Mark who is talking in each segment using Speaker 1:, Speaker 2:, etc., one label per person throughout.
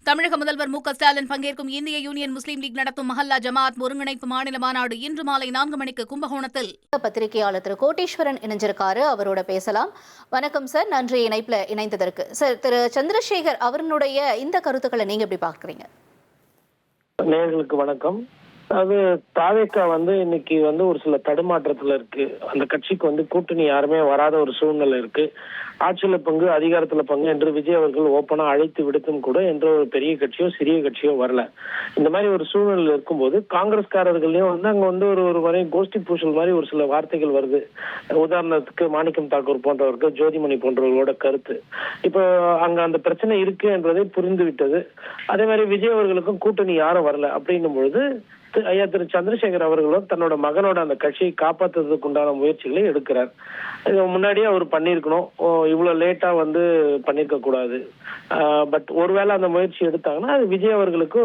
Speaker 1: தமிழக முதல்வர் மு.க.ஸ்டாலின் பங்கேற்கும் இந்திய யூனியன் முஸ்லீம் லீக் நடத்தும் மஹல்லா ஜமாத் ஒருங்கிணைப்பு மாநில மாநாடு இன்று மாலை 4 மணிக்கு கும்பகோணத்தில்.
Speaker 2: பத்திரிகையாளர் திரு கோட்டீஸ்வரன் இணைஞ்சிருக்காரு, அவரோட பேசலாம். வணக்கம் சார், நன்றி இணைப்புல இணைந்ததற்கு. சார், திரு சந்திரசேகர் அவர்களுடைய இந்த கருத்துக்களை நீங்க எப்படி பார்க்குறீங்க?
Speaker 3: நேயர்களுக்கு வணக்கம். அது தாவேக இன்னைக்கு ஒரு சில தடுமாற்றத்துல இருக்கு. அந்த கட்சிக்கு கூட்டணி யாருமே வராத ஒரு சூழ்நிலை இருக்கு. ஆட்சியில பங்கு அதிகாரத்துல பங்கு என்று விஜய் அவர்கள் ஓப்பனா அழைத்து விடுத்தும் கூட என்ற ஒரு பெரிய கட்சியோ சிறிய கட்சியோ வரல. இந்த மாதிரி ஒரு சூழ்நிலை இருக்கும்போது காங்கிரஸ்காரர்களையும் அங்க ஒரு மாதிரி கோஷ்டி பூசல் மாதிரி ஒரு சில வார்த்தைகள் வருது. உதாரணத்துக்கு மாணிக்கம் தாக்கூர் போன்றவர்கள், ஜோதிமணி போன்றவர்களோட கருத்து இப்போ அங்க அந்த பிரச்சனை இருக்கு என்பதை புரிந்து விட்டது. அதே மாதிரி விஜய் அவர்களுக்கும் கூட்டணி யாரும் வரல அப்படின்னும் பொழுது ஐயா திரு சந்திரசேகர் அவர்களும் தன்னோட மகனோட அந்த கட்சியை காப்பாற்றுறதுக்கு உண்டான முயற்சிகளை எடுக்கிறார். முன்னாடியே அவர் பண்ணியிருக்கணும், இவ்வளவு லேட்டா பண்ணிருக்க கூடாது. பட் ஒருவேளை அந்த முயற்சி எடுத்தாங்கன்னா அது விஜய் அவர்களுக்கு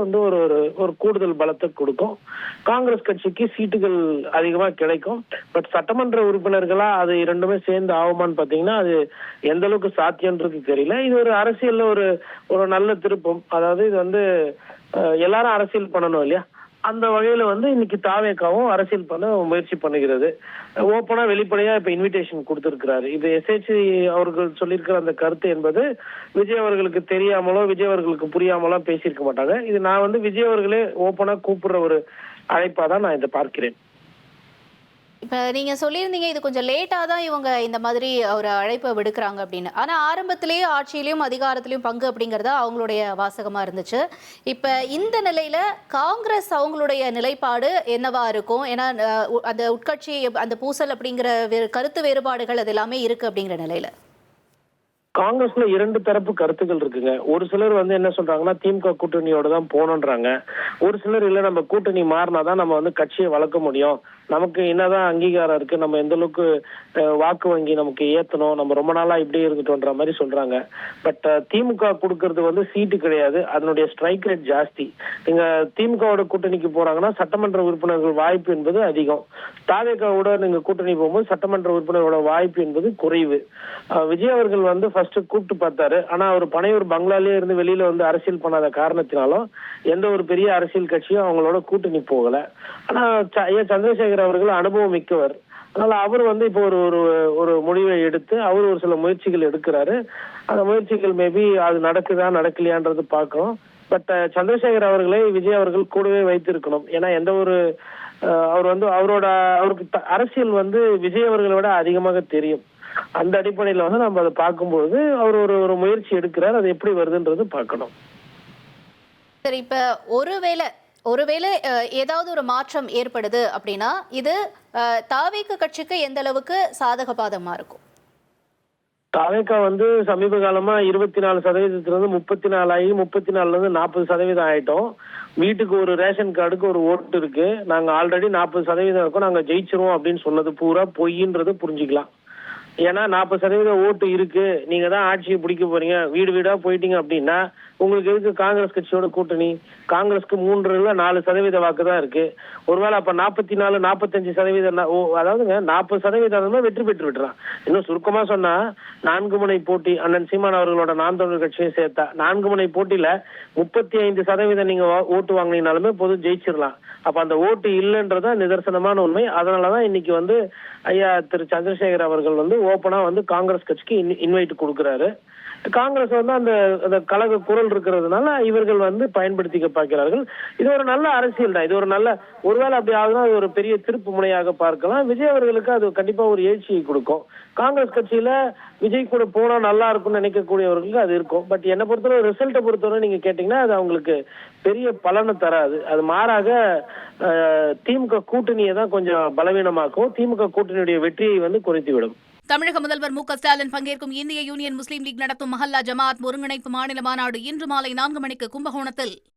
Speaker 3: ஒரு கூடுதல் பலத்தை கொடுக்கும். காங்கிரஸ் கட்சிக்கு சீட்டுகள் அதிகமா கிடைக்கும். பட் சட்டமன்ற உறுப்பினர்களா அது இரண்டுமே சேர்ந்து ஆகுமான்னு பாத்தீங்கன்னா அது எந்த அளவுக்கு சாத்தியன்றது தெரியல. இது ஒரு அரசியல்ல ஒரு நல்ல திருப்பம். அதாவது இது எல்லாரும் அரசியல் பண்ணணும் இல்லையா, அந்த வகையில இன்னைக்கு தாவேகாவும் அரசியல் பண்ண முயற்சி பண்ணுகிறது. ஓப்பனா வெளிப்படையா இப்ப இன்விடேஷன் கொடுத்திருக்கிறாரு. இது எஸ்ஹெச்சி அவர்கள் சொல்லியிருக்கிற அந்த கருத்து என்பது விஜய் அவர்களுக்கு தெரியாமலோ விஜய் அவர்களுக்கு புரியாமலோ பேசியிருக்க மாட்டாங்க. இது நான் விஜய் அவர்களே ஓப்பனா கூப்பிடுற ஒரு அழைப்பா தான் நான் இதை பார்க்கிறேன்.
Speaker 2: இப்போ நீங்கள் சொல்லியிருந்தீங்க இது கொஞ்சம் லேட்டாக தான் இவங்க இந்த மாதிரி ஒரு அழைப்பை விடுக்கிறாங்க அப்படின்னு. ஆனால் ஆரம்பத்திலேயே ஆட்சியிலையும் அதிகாரத்திலையும் பங்கு அப்படிங்கிறத அவங்களுடைய வாசகமாக இருந்துச்சு. இப்போ இந்த நிலையில் காங்கிரஸ் அவங்களுடைய நிலைப்பாடு என்னவா இருக்கும்? ஏன்னா அந்த உட்கட்சி அந்த பூசல் அப்படிங்கிற கருத்து வேறுபாடுகள் அது எல்லாமே இருக்குது அப்படிங்கிற நிலையில்
Speaker 3: காங்கிரஸ்ல இரண்டு தரப்பு கருத்துக்கள் இருக்குங்க. ஒரு சிலர் என்ன சொல்றாங்கன்னா திமுக கூட்டணியோட தான் போனோன்றாங்க. ஒரு சிலர் இல்ல நம்ம கூட்டணி மாறினாதான் நம்ம கட்சியை வளர்க்க முடியும், நமக்கு என்னதான் அங்கீகாரம் இருக்கு, நம்ம எந்த அளவுக்கு வாக்கு வங்கி நமக்கு ஏத்தணும், நம்ம ரொம்ப நாளா இப்படியே இருக்கட்டும்ன்ற மாதிரி சொல்றாங்க. பட் திமுக கொடுக்கறது சீட்டு கிடையாது, அதனுடைய ஸ்ட்ரைக் ரேட் ஜாஸ்தி. நீங்க திமுகவோட கூட்டணிக்கு போறாங்கன்னா சட்டமன்ற உறுப்பினர்கள் வாய்ப்பு என்பது அதிகம். தாவேகாவோட நீங்க கூட்டணி போகும்போது சட்டமன்ற உறுப்பினரோட வாய்ப்பு என்பது குறைவு. விஜய் அவர்கள் ஃபர்ஸ்ட் கூப்பிட்டு பார்த்தாரு. ஆனா அவர் பனையூர் பங்களாலே இருந்து வெளியில அரசியல் பண்ணாத காரணத்தினாலும் எந்த ஒரு பெரிய அரசியல் கட்சியும் அவங்களோட கூட்டணி போகல. ஆனா ஐயா சந்திரசேகர் அவர்கள் அனுபவம் மிக்கவர். அதனால அவர் இப்போ ஒரு முடிவை எடுத்து அவர் ஒரு சில முயற்சிகள் எடுக்கிறாரு. அந்த முயற்சிகள் மேபி அது நடக்குதா நடக்கலையான்றது பார்க்கணும். பட் சந்திரசேகர் அவர்களை விஜய் அவர்கள் கூடவே வைத்திருக்கணும். ஏன்னா எந்த ஒரு அவர் அவருக்கு அரசியல் விஜய் அவர்களை விட அதிகமாக தெரியும். அந்த அடிப்படையில நம்ம அதை பார்க்கும்போது அவர் ஒரு முயற்சி எடுக்கிறார். அது எப்படி வருதுன்றது பார்க்கணும்.
Speaker 2: சரி, இப்ப ஒருவேளை ஏதாவது ஒரு மாற்றம் ஏற்படுது அப்படின்னா இது தாவேக கட்சிக்கு எந்த அளவுக்கு சாதக பாதகமா இருக்கும்?
Speaker 3: தாவேகா சமீப காலமா 24% 34 ஆகி 34 40% ஆயிட்டோம். வீட்டுக்கு ஒரு ரேஷன் கார்டுக்கு ஒரு ஓட்டு இருக்கு. நாங்க ஆல்ரெடி 40% இருக்கோம், நாங்க ஜெயிச்சிருவோம் அப்படின்னு சொன்னது பூரா பொய்ன்றது புரிஞ்சுக்கலாம். ஏன்னா 40% ஓட்டு இருக்கு, நீங்க தான் ஆட்சியை பிடிக்க போறீங்க, வீடு வீடா போயிட்டீங்க அப்படின்னா உங்களுக்கு எதுக்கு காங்கிரஸ் கட்சியோட கூட்டணி? காங்கிரஸ்க்கு 3-4% வாக்கு தான் இருக்கு. ஒருவேளை அப்ப 44 45% அதாவதுங்க 40% வெற்றி பெற்று விட்டுறான். இன்னும் சுருக்கமா சொன்னா 4 முனை போட்டி அண்ணன் சீமான் அவர்களோட நாம் தமிழர் கட்சியும் சேர்த்தா 4 முனை போட்டியில 35% நீங்க ஓட்டு வாங்கினீங்கனாலுமே பொது ஜெயிச்சிடலாம். அப்ப அந்த ஓட்டு இல்லைன்றதான் நிதர்சனமான உண்மை. அதனாலதான் இன்னைக்கு ஐயா திரு சந்திரசேகர் அவர்கள் ஓப்பனா காங்கிரஸ் கட்சிக்கு இன்வைட் கொடுக்கிறாரு. காங்கிரஸ் அந்த கழக குரல் இருக்கிறதுனால இவர்கள் பயன்படுத்திக்க பார்க்கிறார்கள். இது ஒரு நல்ல அரசியல் தான். இது ஒரு நல்ல, ஒருவேளை அப்படி ஆகுதுன்னா அது ஒரு பெரிய திருப்பு முனையாக பார்க்கலாம். விஜய் அவர்களுக்கு அது கண்டிப்பா ஒரு எழுச்சியை கொடுக்கும். காங்கிரஸ் கட்சியில விஜய் கூட போனா நல்லா இருக்கும்னு நினைக்கக்கூடியவர்களுக்கு அது இருக்கும். பட் என்னை பொறுத்தவரை ரிசல்ட்டை பொறுத்தவரை நீங்க கேட்டீங்கன்னா அது அவங்களுக்கு பெரிய பலனை தராது. அது மாறாக திமுக கூட்டணியை தான் கொஞ்சம் பலவீனமாக்கும். திமுக கூட்டணியுடைய வெற்றியை குறைத்துவிடும்.
Speaker 1: தமிழக முதல்வர் மு.க.ஸ்டாலின் பங்கேற்கும் இந்திய யூனியன் முஸ்லீம் லீக் நடத்தும் மஹல்லா ஜமாத் ஒருங்கிணைப்பு மாநில மாநாடு இன்று மாலை 4 மணிக்கு கும்பகோணத்தில்.